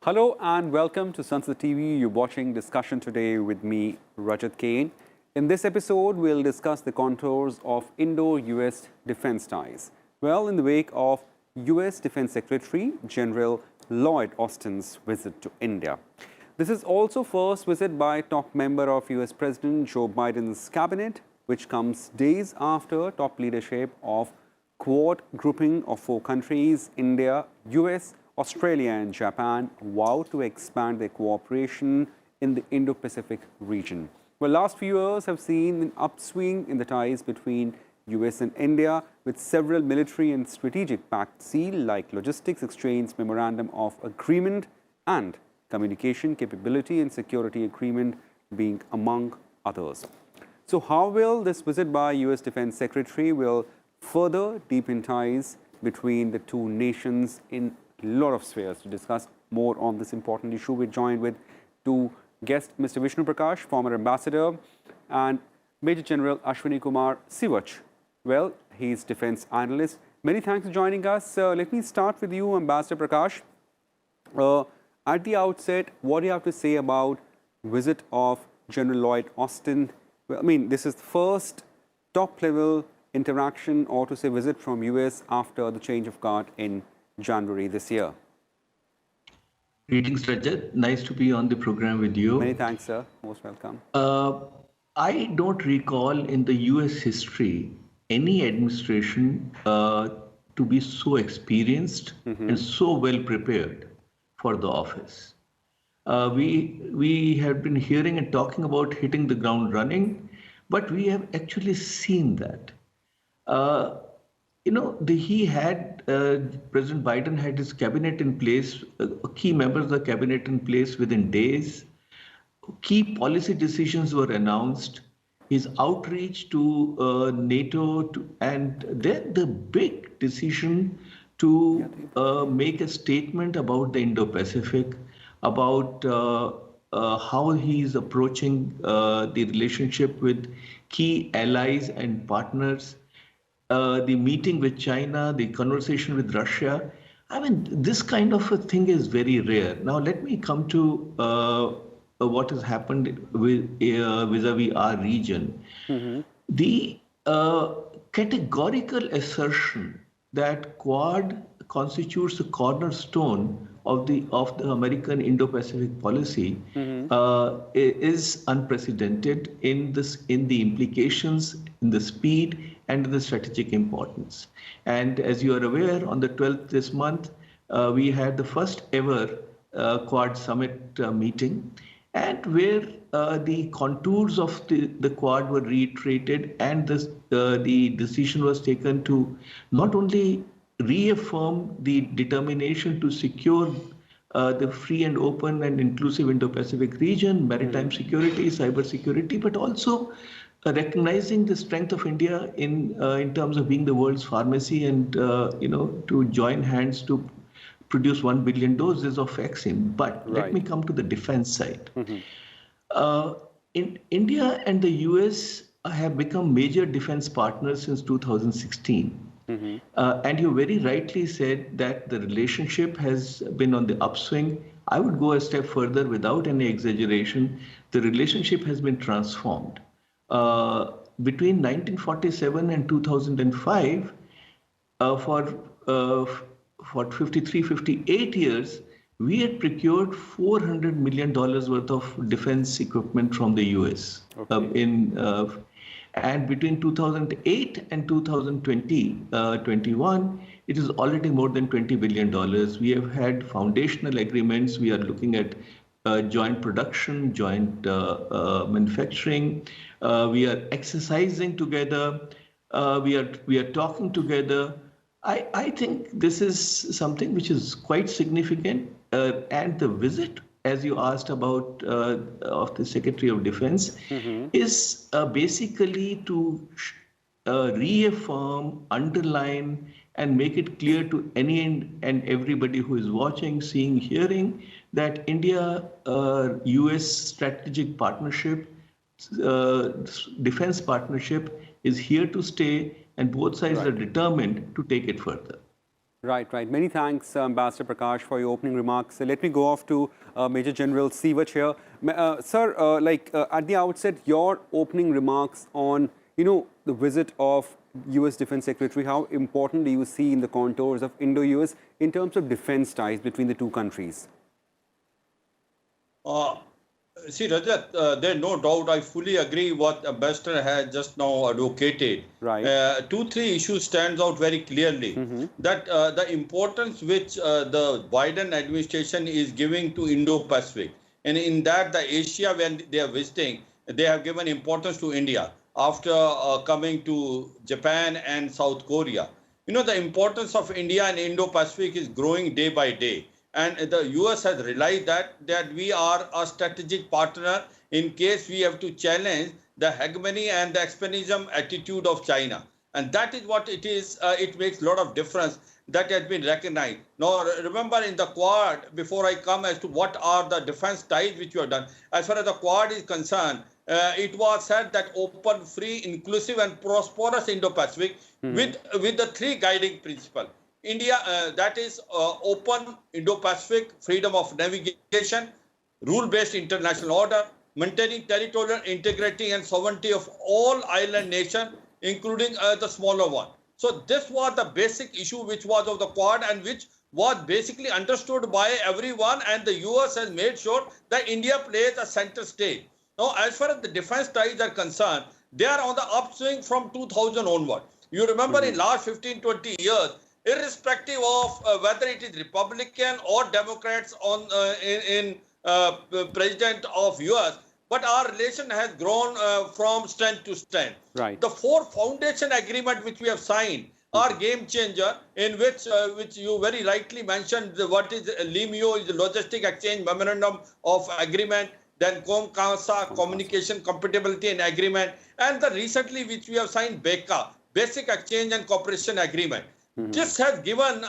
Hello and welcome to Sansad TV. You're watching Discussion Today with me, Rajat Kane. In this episode, we'll discuss the contours of Indo-US defense ties. Well, in the wake of US Defense Secretary General Lloyd Austin's visit to India. This is also first visit by top member of US President Joe Biden's cabinet, which comes days after top leadership of Quad grouping of four countries, India, US, Australia and Japan, vowed to expand their cooperation in the Indo-Pacific region. Well, last few years have seen an upswing in the ties between US and India, with several military and strategic pacts sealed like logistics exchange memorandum of agreement and communication capability and security agreement being among others. So how will this visit by US Defense Secretary will further deepen ties between the two nations in a lot of spheres? To discuss more on this important issue, we're joined with two guests, Mr. Vishnu Prakash, former ambassador, and Major General Ashwini Kumar Sivach. Well, he's defense analyst. Many thanks for joining us. Let me start with you, Ambassador Prakash. At the outset, what do you have to say about visit of General Lloyd Austin? Well, I mean, this is the first top-level interaction, or to say visit from US after the change of guard in January this year. Greetings, Rajat. Nice to be on the program with you. Many thanks, sir. Most welcome. I don't recall in the US history any administration to be so experienced and so well prepared for the office. We have been hearing and talking about hitting the ground running, but we have actually seen that. President Biden had his cabinet in place, key members of the cabinet in place within days. Key policy decisions were announced. His outreach to NATO, and then the big decision to make a statement about the Indo-Pacific, about how he is approaching the relationship with key allies and partners. The meeting with China, the conversation with Russia. I mean, this kind of a thing is very rare. Now, let me come to what has happened with vis-a-vis our region. The categorical assertion that Quad constitutes the cornerstone of the American Indo-Pacific policy is unprecedented in the implications, in the speed, and the strategic importance. And as you are aware, on the 12th this month, we had the first ever Quad summit meeting, and where the contours of the Quad were reiterated, and the decision was taken to not only reaffirm the determination to secure the free and open and inclusive Indo-Pacific region, maritime security, cyber security, but also recognizing the strength of India in terms of being the world's pharmacy and to join hands to produce 1 billion doses of vaccine. But let me come to the defense side. In India and the US have become major defense partners since 2016. And you very rightly said that the relationship has been on the upswing. I would go a step further without any exaggeration. The relationship has been transformed. Between 1947 and 2005, for 53, 58 years, we had procured $400 million worth of defense equipment from the US. And between 2008 and 2021, it is already more than $20 billion. We have had foundational agreements. We are looking at joint production, joint manufacturing. We are exercising together. We are talking together. I think this is something which is quite significant. And the visit, as you asked about, of the Secretary of Defense, is basically to reaffirm, underline, and make it clear to any and everybody who is watching, seeing, hearing that India-US strategic partnership, defense partnership is here to stay, and both sides are determined to take it further. Right, right. Many thanks, Ambassador Prakash, for your opening remarks. Let me go off to Major General Sievert here. Sir, at the outset, your opening remarks on, the visit of U.S. Defense Secretary, how important do you see in the contours of Indo-US in terms of defense ties between the two countries? See, Rajat, there's no doubt. I fully agree what Ambassador has just now advocated. Right. Two, three issues stands out very clearly. That the importance which the Biden administration is giving to Indo-Pacific, and in that the Asia when they are visiting, they have given importance to India after coming to Japan and South Korea. The importance of India and Indo-Pacific is growing day by day. And the US has realized that we are a strategic partner in case we have to challenge the hegemony and the expansionism attitude of China. And that is what it is. It makes a lot of difference that has been recognized. Now, remember in the Quad, before I come as to what are the defense ties which you have done, as far as the Quad is concerned, it was said that open, free, inclusive and prosperous Indo-Pacific with the three guiding principles. India, that is open Indo-Pacific, freedom of navigation, rule-based international order, maintaining territorial integrity and sovereignty of all island nations, including the smaller one. So this was the basic issue which was of the Quad and which was basically understood by everyone, and the US has made sure that India plays a center stage. Now, as far as the defense ties are concerned, they are on the upswing from 2000 onward. You remember in last 15-20 years, irrespective of whether it is Republican or Democrats in president of US, but our relation has grown from strength to strength. Right. The four foundation agreement which we have signed are game changer, in which you very rightly mentioned what is LEMUO is the Logistic Exchange Memorandum of Agreement, then COMCASA, Communication Compatibility and Agreement, and the recently which we have signed BECA, Basic Exchange and Cooperation Agreement. This has given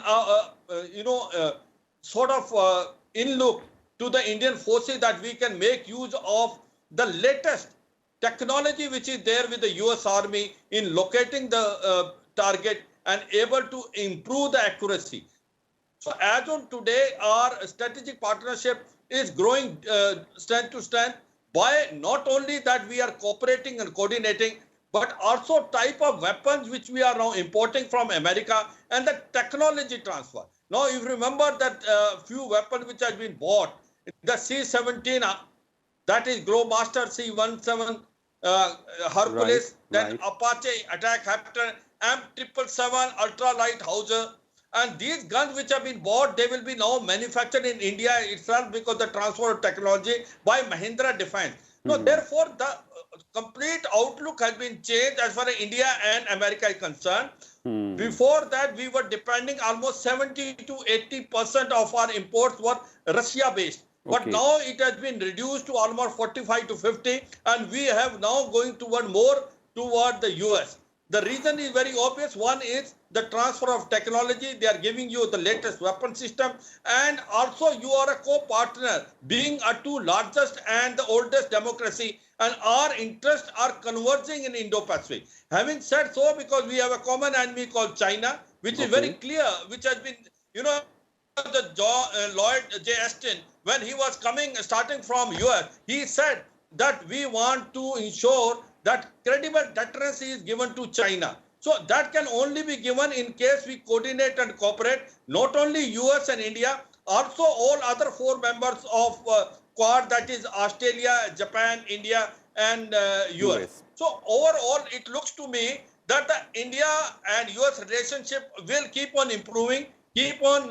sort of in-look to the Indian forces that we can make use of the latest technology which is there with the US Army in locating the target and able to improve the accuracy. So as on today, our strategic partnership is growing strength to strength by not only that we are cooperating and coordinating, but also type of weapons which we are now importing from America and the technology transfer. Now, if you remember that few weapons which have been bought, the C-17, that is Globemaster C-17 Hercules, then Apache Attack Raptor, M777 ultralight Howitzer, and these guns which have been bought, they will be now manufactured in India itself because the transfer of technology by Mahindra Defense. So therefore, the complete outlook has been changed as far as India and America is concerned. Before that, we were depending almost 70 to 80% of our imports were Russia-based. But now it has been reduced to almost 45 to 50, and we have now going toward more toward the US. The reason is very obvious. One is the transfer of technology. They are giving you the latest weapon system, and also you are a co-partner, being a two largest and the oldest democracy, and our interests are converging in Indo-Pacific. Having said so, because we have a common enemy called China, which is very clear, which has been, the Lloyd J. Austin, when he was starting from US, he said that we want to ensure that credible deterrence is given to China. So that can only be given in case we coordinate and cooperate, not only US and India, also all other four members of Quad, that is Australia, Japan, India, and US. So overall, it looks to me that the India and US relationship will keep on improving, keep on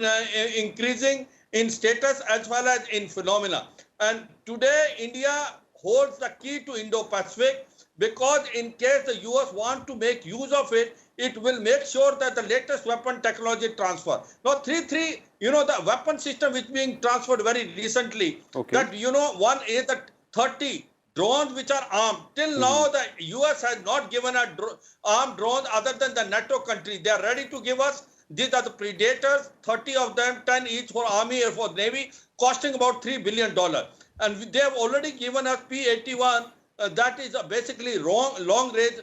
increasing in status as well as in phenomena. And today, India holds the key to Indo-Pacific, because in case the US want to make use of it, it will make sure that the latest weapon technology transfer. Now, the weapon system which being transferred very recently, that, one is the 30 drones which are armed. Till now, the US has not given a armed drone other than the NATO country. They are ready to give us. These are the Predators, 30 of them, 10 each for Army, Air Force, Navy, costing about $3 billion. And they have already given us P-81, that is basically long-range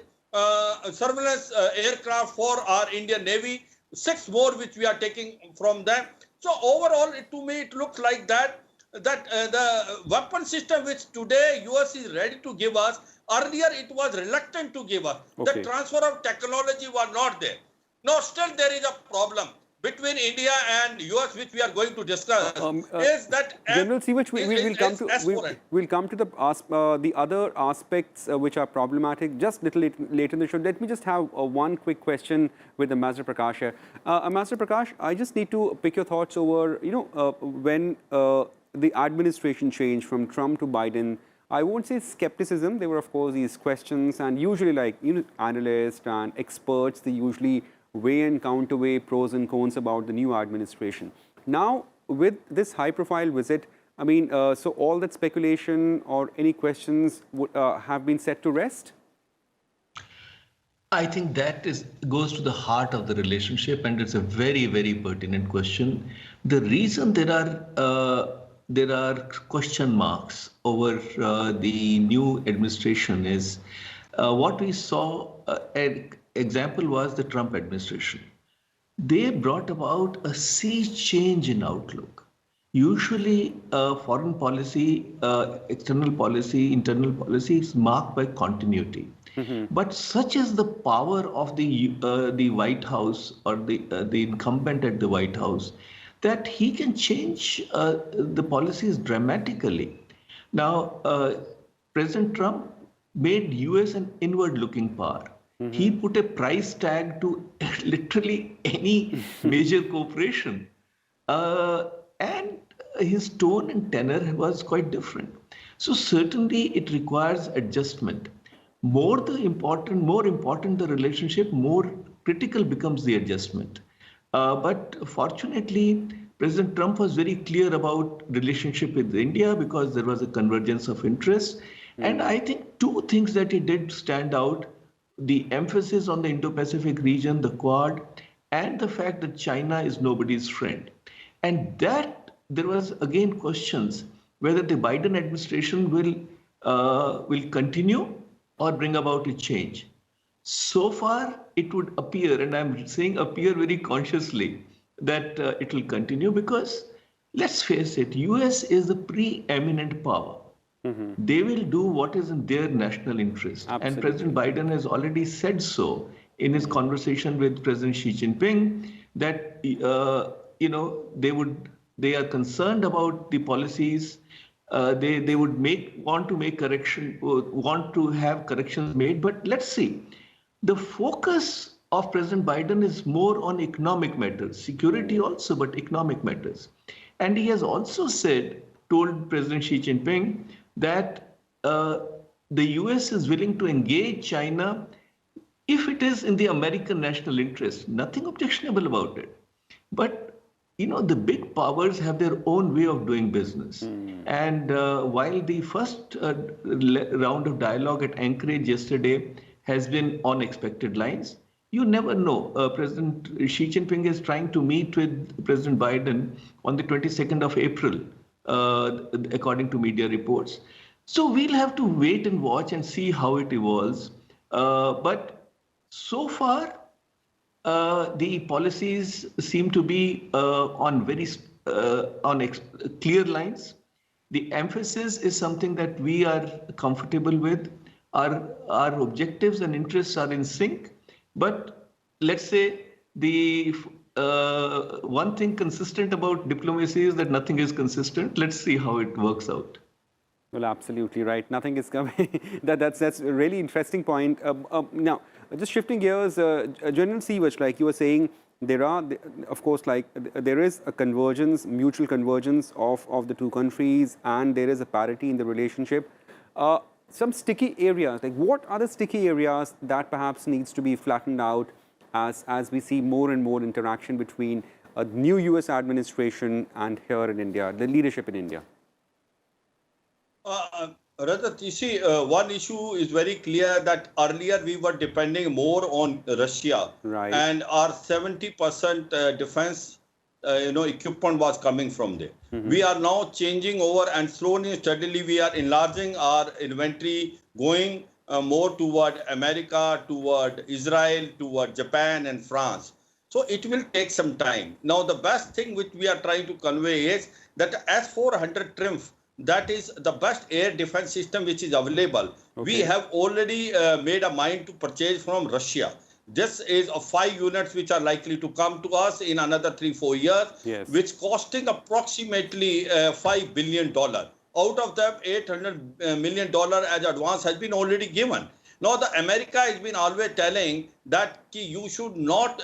surveillance aircraft for our Indian Navy. six more which we are taking from them. So overall, to me, it looks like that the weapon system which today US is ready to give us, earlier it was reluctant to give us. Okay. The transfer of technology was not there. Now still there is a problem between India and US, which we are going to discuss, is that General Sivach, we'll come to the other aspects which are problematic just little later in the show. Let me just have one quick question with Ambassador Prakash here. Ambassador Prakash, I just need to pick your thoughts over, when the administration changed from Trump to Biden. I won't say skepticism. There were, of course, these questions, and usually, analysts and experts, they usually weigh and counterweigh pros and cons about the new administration. Now, with this high-profile visit, so all that speculation or any questions would have been set to rest? I think that goes to the heart of the relationship, and it's a very, very pertinent question. The reason there are question marks over the new administration is what we saw. An example was the Trump administration. They brought about a sea change in outlook. Usually, foreign policy, external policy, internal policy is marked by continuity. But such is the power of the White House or the incumbent at the White House that he can change the policies dramatically. Now, President Trump made US an inward-looking power. He put a price tag to literally any major corporation. And his tone and tenor was quite different. So certainly it requires adjustment. More important the relationship, more critical becomes the adjustment. But fortunately, President Trump was very clear about relationship with India because there was a convergence of interests. And I think two things that he did stand out: the emphasis on the Indo-Pacific region, the Quad, and the fact that China is nobody's friend. And that there was again questions whether the Biden administration will continue or bring about a change. So far, it would appear, and I'm saying appear very consciously, that it will continue because, let's face it, US is the preeminent power. They will do what is in their national interest. Absolutely. And President Biden has already said so in his conversation with President Xi Jinping that they are concerned about the policies. They would want to have corrections made. But let's see. The focus of President Biden is more on economic matters, security also, but economic matters. And he has also told President Xi Jinping that the US is willing to engage China if it is in the American national interest. Nothing objectionable about it. But the big powers have their own way of doing business. And while the first round of dialogue at Anchorage yesterday has been on expected lines, you never know. President Xi Jinping is trying to meet with President Biden on the 22nd of April, according to media reports. So we'll have to wait and watch and see how it evolves. But so far, the policies seem to be on clear lines. The emphasis is something that we are comfortable with. Our objectives and interests are in sync. But let's say the one thing consistent about diplomacy is that nothing is consistent. Let's see how it works out. Well, absolutely right. Nothing is coming. That's a really interesting point. Now, just shifting gears, General Sivach, like you were saying, there is a convergence, mutual convergence of the two countries, and there is a parity in the relationship. Some sticky areas, like what are the sticky areas that perhaps needs to be flattened out as we see more and more interaction between a new US administration and here in India, the leadership in India? Rajat, you see, one issue is very clear that earlier we were depending more on Russia, right, and our 70% defense, equipment was coming from there. We are now changing over, and slowly, steadily, we are enlarging our inventory, going more toward America, toward Israel, toward Japan and France. So it will take some time. Now, the best thing which we are trying to convey is that S-400 Triumph, that is the best air defense system which is available. We have already made a mind to purchase from Russia. This is of 5 units which are likely to come to us in another 3-4 years, which costing approximately $5 billion. Out of them, $800 million as advance has been already given. Now, the America has been always telling that you should not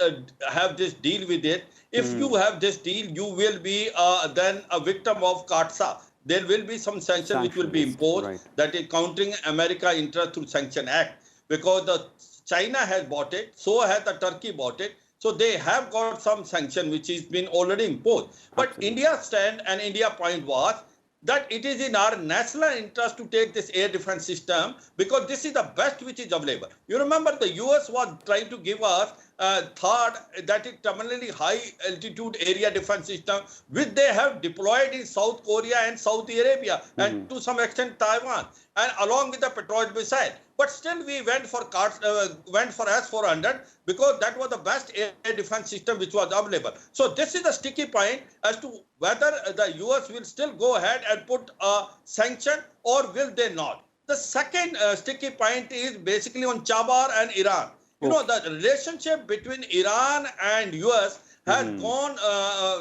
have this deal with it. If you have this deal, you will be then a victim of CAATSA. There will be some sanction which will be imposed, that is countering America interest through Sanction Act, because China has bought it, so has the Turkey bought it. So they have got some sanction which has been already imposed. But India's stand and India point was that it is in our national interest to take this air defense system because this is the best which is available. You remember the US was trying to give us THAAD, that is terminally high altitude area defense system, which they have deployed in South Korea and Saudi Arabia and to some extent Taiwan, and along with the Patriot missile. But still we went for S-400 because that was the best air defense system which was available. So this is the sticky point as to whether the US will still go ahead and put a sanction or will they not. The second sticky point is basically on Chabar and Iran. You know, the relationship between Iran and US has gone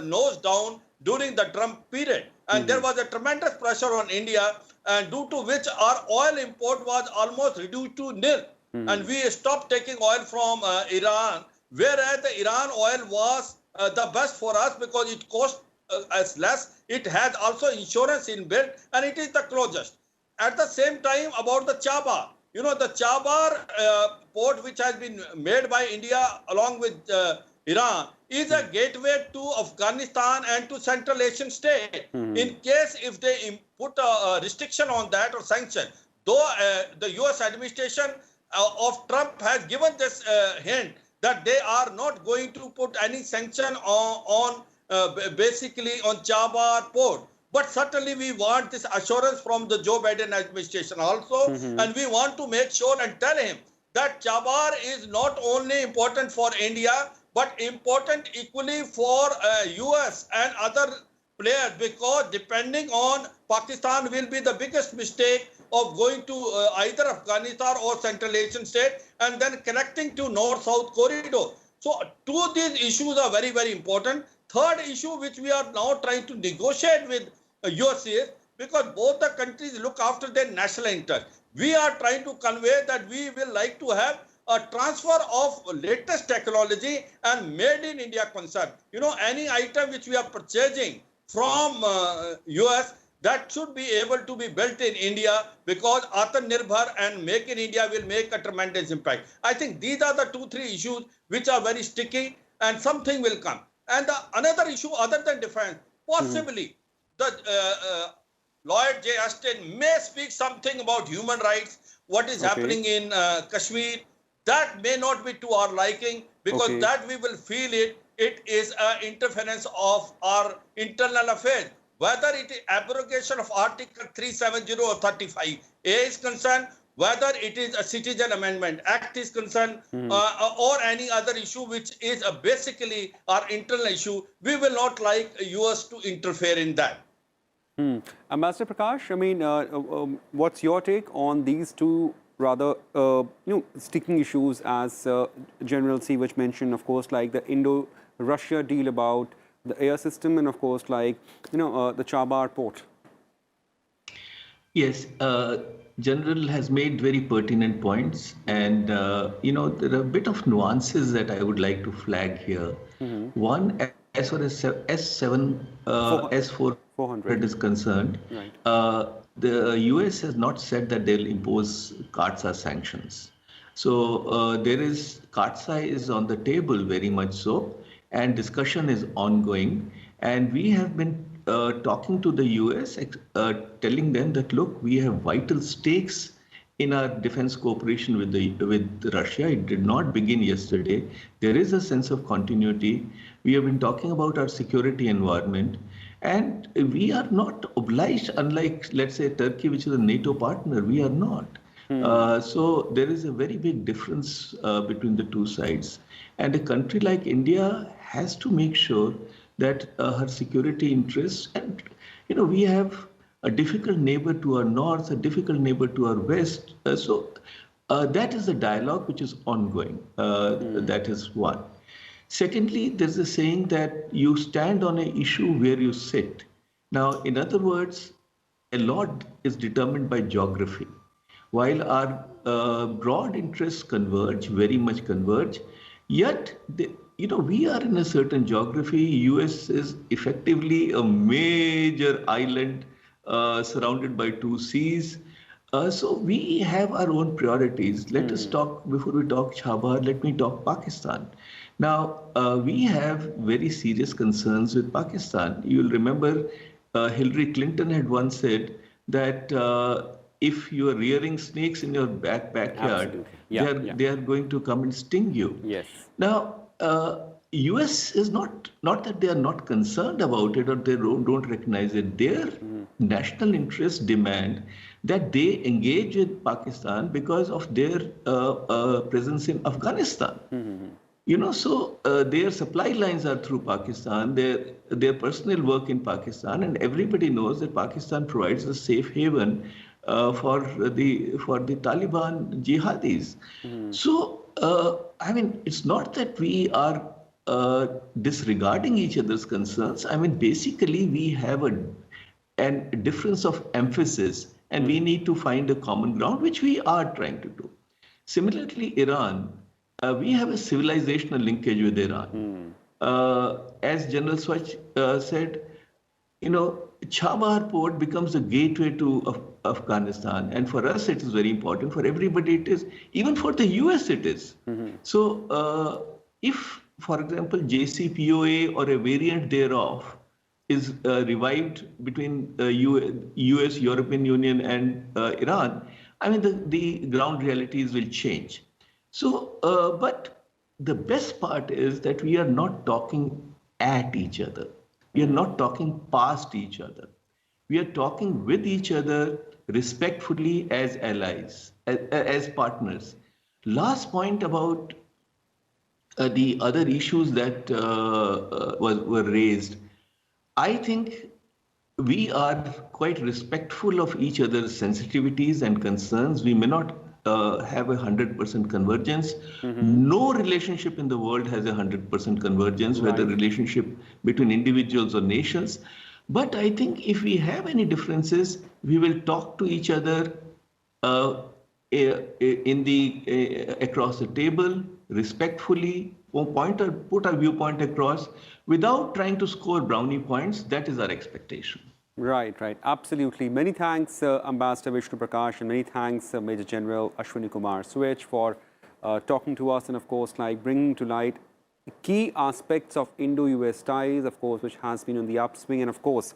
nose down during the Trump period. And there was a tremendous pressure on India, and due to which our oil import was almost reduced to nil. And we stopped taking oil from Iran, whereas the Iran oil was the best for us because it cost us less. It has also insurance inbuilt, and it is the closest. At the same time, about the Chabar. You know, the Chabar port, which has been made by India along with Iran, is a gateway to Afghanistan and to Central Asian state. In case if they put a restriction on that or sanction, though the US administration of Trump has given this hint that they are not going to put any sanction on basically on Chabar port. But certainly we want this assurance from the Joe Biden administration also. And we want to make sure and tell him that Chabar is not only important for India, but important equally for US and other players, because depending on Pakistan will be the biggest mistake of going to either Afghanistan or Central Asian state and then connecting to North-South corridor. So two of these issues are very, very important. Third issue which we are now trying to negotiate with US is because both the countries look after their national interest. We are trying to convey that we will like to have a transfer of latest technology and made in India concept. You know, any item which we are purchasing from US, that should be able to be built in India because Atmanirbhar and Make in India will make a tremendous impact. I think these are the 2-3 issues which are very sticky and something will come. And another issue other than defense, possibly the Lloyd J. Austin may speak something about human rights, what is happening in Kashmir. That may not be to our liking because that we will feel it is an interference of our internal affairs. Whether it is abrogation of Article 370 or 35A is concerned, whether it is a Citizen Amendment Act is concerned, or any other issue which is basically our internal issue, we will not like US to interfere in that. Ambassador Prakash, I mean, what's your take on these two rather sticking issues as General Siwach mentioned, of course, like the Indo-Russia deal about the air system and, of course, like, the Chabar port? Yes, General has made very pertinent points. And, there are a bit of nuances that I would like to flag here. One, as far as S-400 is concerned, the US has not said that they'll impose CAATSA sanctions. So there is, CAATSA is on the table very much so, and discussion is ongoing. And we have been talking to the US, telling them that, look, we have vital stakes in our defense cooperation with Russia. It did not begin yesterday. There is a sense of continuity. We have been talking about our security environment. And we are not obliged, unlike, let's say, Turkey, which is a NATO partner, we are not. So there is a very big difference between the two sides. And a country like India has to make sure that her security interests, and we have a difficult neighbor to our north, a difficult neighbor to our west. So that is the dialogue which is ongoing. That is one. Secondly, there's a saying that you stand on an issue where you sit. Now, in other words, a lot is determined by geography. While our broad interests converge, very much converge, yet we are in a certain geography. US is effectively a major island surrounded by two seas. So we have our own priorities. Let us talk, before we talk Chabahar, let me talk Pakistan. Now, we have very serious concerns with Pakistan. You'll remember Hillary Clinton had once said that if you are rearing snakes in your backyard, they are going to come and sting you. Yes. Now, US is not that they are not concerned about it or they don't recognize it. Their national interests demand that they engage with Pakistan because of their presence in Afghanistan. So their supply lines are through Pakistan, their personal work in Pakistan, and everybody knows that Pakistan provides a safe haven for the Taliban jihadis. So I mean, it's not that we are disregarding each other's concerns. I mean, basically, we have a difference of emphasis, and we need to find a common ground, which we are trying to do. Similarly, Iran, we have a civilizational linkage with Iran. As General Swach said, Chabahar port becomes a gateway to Afghanistan, and for us it is very important. For everybody it is, even for the US it is. So if, for example, JCPOA or a variant thereof is revived between US, European Union and Iran, I mean the ground realities will change. So, but the best part is that we are not talking at each other. We are not talking past each other. We are talking with each other respectfully as allies, as partners. Last point about the other issues that were raised. I think we are quite respectful of each other's sensitivities and concerns. We may not have 100% convergence. No relationship in the world has 100% convergence, whether relationship between individuals or nations. But I think if we have any differences, we will talk to each other across the table, respectfully, put our viewpoint across without trying to score brownie points. That is our expectation. Right. Absolutely. Many thanks, Ambassador Vishnu Prakash, and many thanks, Major General Ashwini Kumar Swach, for talking to us and, of course, bringing to light key aspects of Indo-US ties, of course, which has been on the upswing, and, of course,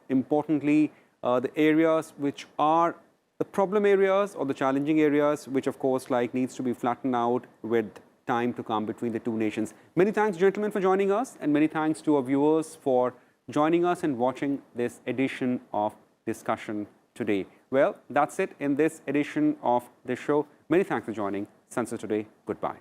importantly, the areas which are the problem areas or the challenging areas, which, of course, needs to be flattened out with time to come between the two nations. Many thanks, gentlemen, for joining us, and many thanks to our viewers for joining us and watching this edition of Discussion Today. Well, that's it in this edition of this show. Many thanks for joining. Sunset Today. Goodbye.